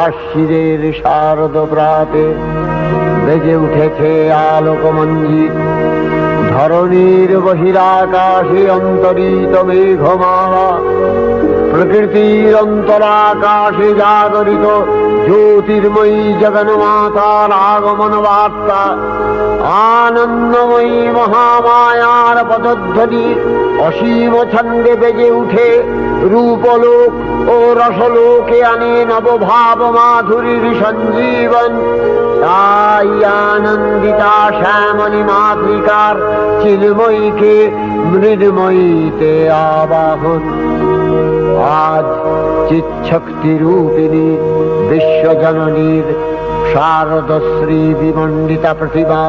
আশ্বিরের শারদ প্রাতে বেজে উঠেছে আলোকমঞ্জিত। ধরণীর বহিরাকাশে অন্তরিত মেঘমালা, প্রকৃতির অন্তরাকাশে জাগরিত জ্যোতির্ময়ী জগন্মাতার আগমন বার্তা। আনন্দময়ী মহামায়ার পদধ্বনি অসীম ছন্দে বেজে উঠে রূপলোক ও রসলোকে আনে নবভাব মাধুরীর সঞ্জীবন। তাই আনন্দিতা শ্যামলী মাতৃকার চিন্ময়ীকে মৃন্ময়ীতে আবাহন। আজ চিৎশক্তি রূপিণী বিশ্বজননীর শারদশ্রী বিমণ্ডিতা প্রতিমা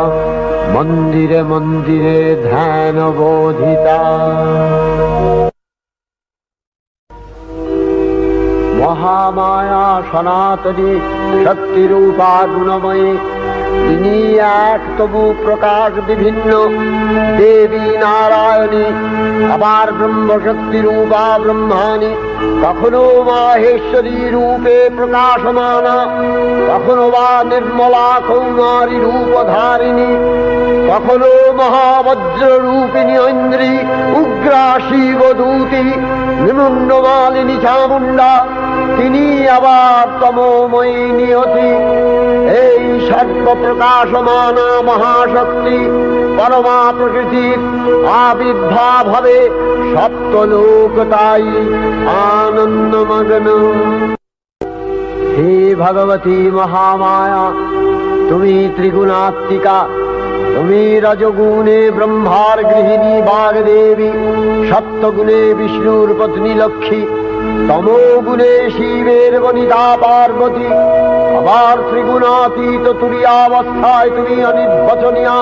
মন্দিরে মন্দিরে ধ্যান বোধিতা। মহামায়া সনাতনী শক্তিরূপা গুণময়ী, তিনি এক তবু প্রকাশ বিভিন্ন দেবী নারায়ণী, আবার ব্রহ্মশক্তি রূপা ব্রহ্মাণী, কখনো মাহেশ্বরী রূপে প্রকাশমানা, কখনো বা নির্মলা কৌমারী রূপধারিণী, কখনো মহাবজ্র রূপিণী ঐন্দ্রী, উগ্রা শিবদূতী, নিমুন্ডমালিনী চামুণ্ডা, তিনি আবার তমোময়ী নিয়তি। এই সর্বপ্রকাশমানা মহাশক্তি পরমা প্রকৃতির আবির্ভাব হবে সপ্তলোক তাই আনন্দমগ্ন। হে ভগবতী মহামায়া, তুমি ত্রিগুণাত্মিকা, তুমি রজগুণে ব্রহ্মার গৃহিণী বাগদেবী, সপ্তগুণে বিষ্ণুর পত্নী লক্ষ্মী, তমোগুণে শিবের বনিতা পার্বতী, আবার ত্রিগুণাতীত তুরীয়াবস্থায় তুমি অনির্বচনীয়া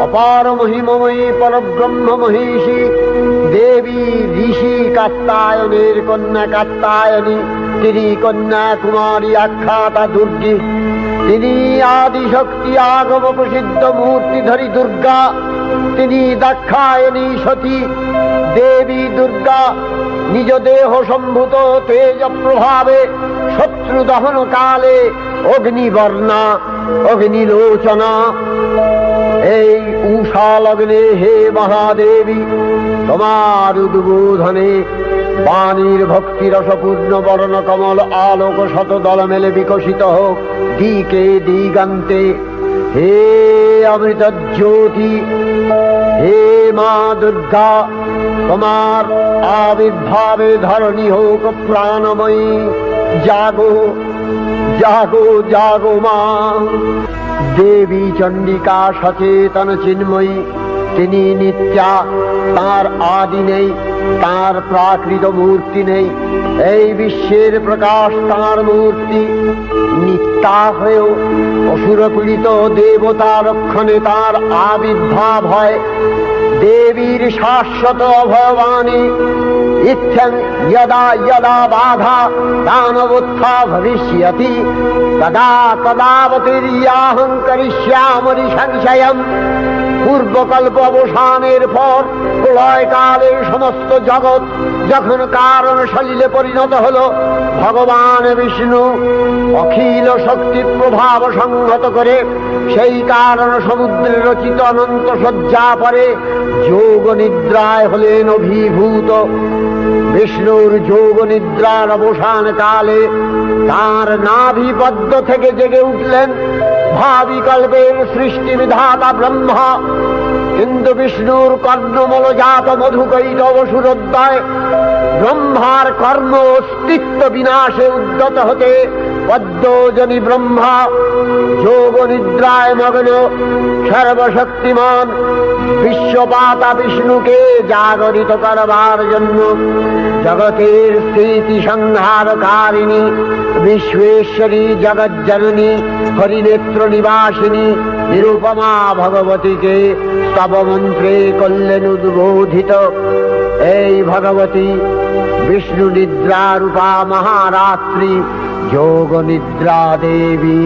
অপার মহিমময়ী পরব্রহ্ম মহিষী দেবী। ঋষি কাত্যায়নের কন্যা কাত্যায়নী, তিনি কন্যা কুমারী আখ্যাতা দুর্গী, তিনি আদিশক্তি আগম প্রসিদ্ধ মূর্তিধরী দুর্গা, তিনি দাক্ষায়ণী সতী দেবী দুর্গা। নিজ দেহ সম্ভূত তেজ প্রভাবে শত্রু দহন কালে অগ্নিবর্ণা অগ্নিলোচনা। এই উষা লগ্নে হে মহাদেবী, তোমার উদ্বোধনে বাণীর ভক্তি রসপূর্ণ বর্ণ কমল আলোক শত দল মেলে বিকশিত হোক দিকে দিগান্তে। হে অমৃত জ্যোতি, হে মা দুর্গা, তোমার আবির্ভাবে ধরণী হোক প্রাণময়ী। জাগো জাগো জাগো মা। দেবী চণ্ডিকা সচেতন চিন্ময়ী, তিনি নিত্যা, তার আদি নেই, তার প্রাকৃত মূর্তি নেই। এই বিশ্বের প্রকাশ তার মূর্তি। নিত্যা হয়েও অসুরপীড়িত দেবতা রক্ষণে তার আবির্ভাব হয়। দেবীর শাশ্বত অভয়বাণী ইত্যং যদা যদা বাধা দানবোত্থা ভবিষ্যতি তদা তদাবতীর্যাহং করিষ্যামি সংশয়ম। পূর্বকল্প অবসানের পর প্রলয়কালে সমস্ত জগৎ যখন কারণ সলিলে পরিণত হল, ভগবান বিষ্ণু অখিল শক্তি প্রভাব সংহত করে সেই কারণ সমুদ্রে রচিত অনন্ত শয্যা পরে যোগ নিদ্রায় হলেন অভিভূত। বিষ্ণুর যোগ নিদ্রার অবসান কালে তার নাভিপদ্ম থেকে জেগে উঠলেন ভাবিকল্পের সৃষ্টি বিধাতা ব্রহ্মা। কিন্তু বিষ্ণুর কর্ণমলজাত মধুকৈটব সুরোদ্দয় ব্রহ্মার কর্ম অস্তিত্ব বিনাশে উদ্যত হতে পদ্মজনী ব্রহ্মা যোগ নিদ্রায় মগ্ন সর্বশক্তিমান বিশ্বপাতা বিষ্ণুকে জাগরিত করবার জন্য জগতের স্থিতি সংহারকারিণী বিশ্বেশ্বরী জগজ্জননী হরিনেত্র নিবাসিনী নিরুপমা ভগবতীকে স্তবমন্ত্রে করলেন উদ্বোধিত। এই ভগবতী বিষ্ণু নিদ্রা রূপা মহারাত্রি যোগ নিদ্রা দেবী।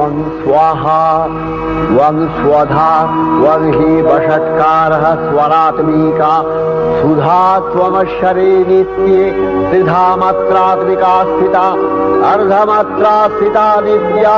त्वं स्वाहा त्वं स्वधा त्वं हि वषट्कारः स्वरात्मिका सुधा त्वमक्षरे नित्ये त्रिधा मात्रात्मिका स्थिता अर्धमात्रा स्थिता नित्या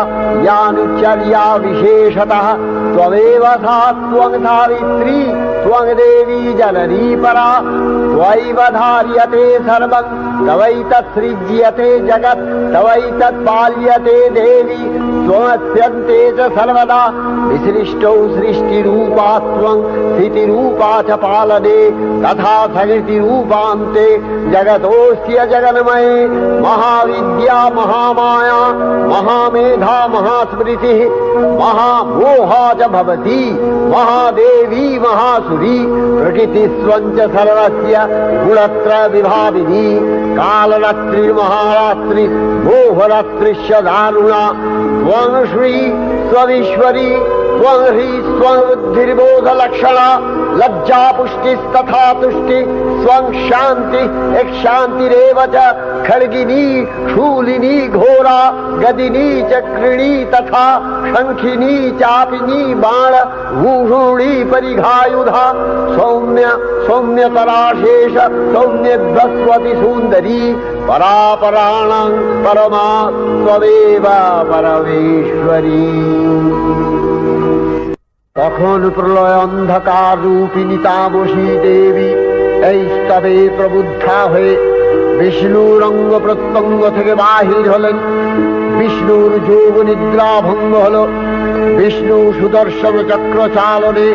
यानुचर्या विशेषतः त्वमेव सा त्वं सावित्री त्वं देवी जननी परा त्वयैव धार्यते सर्वं तवैतत्सृज्यते जगत् तवैतत्पाल्यते देवी त्वमस्यन्ते च सर्वदा विसृष्टौ सृष्टिरूपा त्वं स्थितिरूपा च पालने तथा सकृतिरूपान्ते जगतोऽस्य जगन्मये महाविद्या महामाया महामेधा महास्मृतिः महामोहा च भवति महादेवी महासुरी प्रकृतिस्त्वं च सर्वस्य गुणत्रय विभाविनी कालरात्रिर्महारात्रि मोहरात्रिश्च दारुणा त्वं श्री स्वमीश्वरी त्वं ह्री स्वबुद्धिर्बोधलक्षणा लज्जा पुष्टिस्तथा तुष्टि स्वं शान्ति शान्तिरेव च खड्गिनी शूलिनी घोरा गदिनी चक्रिणी तथा शंखिनी चापिनी बाण भूषुणी परिघायुधा सौम्य सौम्यतराशेष सौम्यभस्वती सुंदरी परापराणां परमा त्वमेव परमेश्वरी। তখন প্রলয় অন্ধকার রূপিণী তামসী দেবী এই স্তবে প্রবুদ্ধা হয়ে বিষ্ণুর অঙ্গ প্রত্যঙ্গ থেকে বাহির হলেন। বিষ্ণুর যোগ নিদ্রা ভঙ্গ হল। বিষ্ণু সুদর্শন চক্র চালনে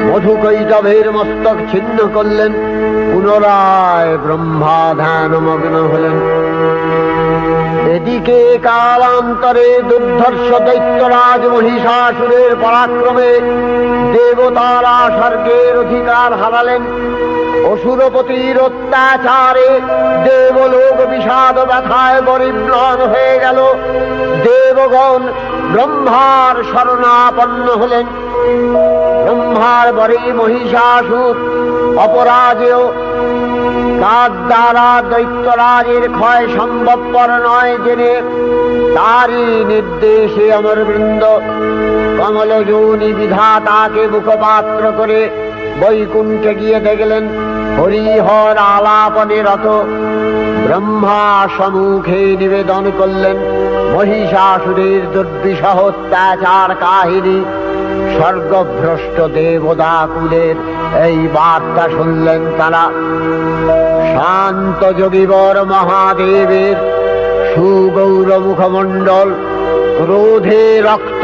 মধুকৈটভের মস্তক ছিন্ন করলেন। পুনরায় ব্রহ্মা ধ্যানমগ্ন হলেন। এদিকে কালান্তরে দুর্ধর্ষ দৈত্যরাজ মহিষাসুরের পরাক্রমে দেবতারা স্বর্গের অধিকার হারালেন। অসুরপতির অত্যাচারে দেবলোক বিষাদ ব্যথায় পরিম্লান হয়ে গেল। দেবগণ ব্রহ্মার শরণাপন্ন হলেন। ব্রহ্মার বরে মহিষাসুর অপরাজেয়, তার দ্বারা দৈত্যরাজের ক্ষয় সম্ভবপর নয় জেনে তারই নির্দেশে অমরবৃন্দ কমলযোনি বিধাতাকে মুখপাত্র করে বৈকুণ্ঠে গিয়ে দেখলেন হরিহর আলাপনে রত। ব্রহ্মা সম্মুখে নিবেদন করলেন মহিষাসুরের দুর্বিষহ অত্যাচার কাহিনী। স্বর্গভ্রষ্ট দেবদাকুলের এই বার্তা শুনলেন তারা। শান্ত যোগীবর মহাদেবের সুগৌর মুখমণ্ডল, ক্রোধে রক্ত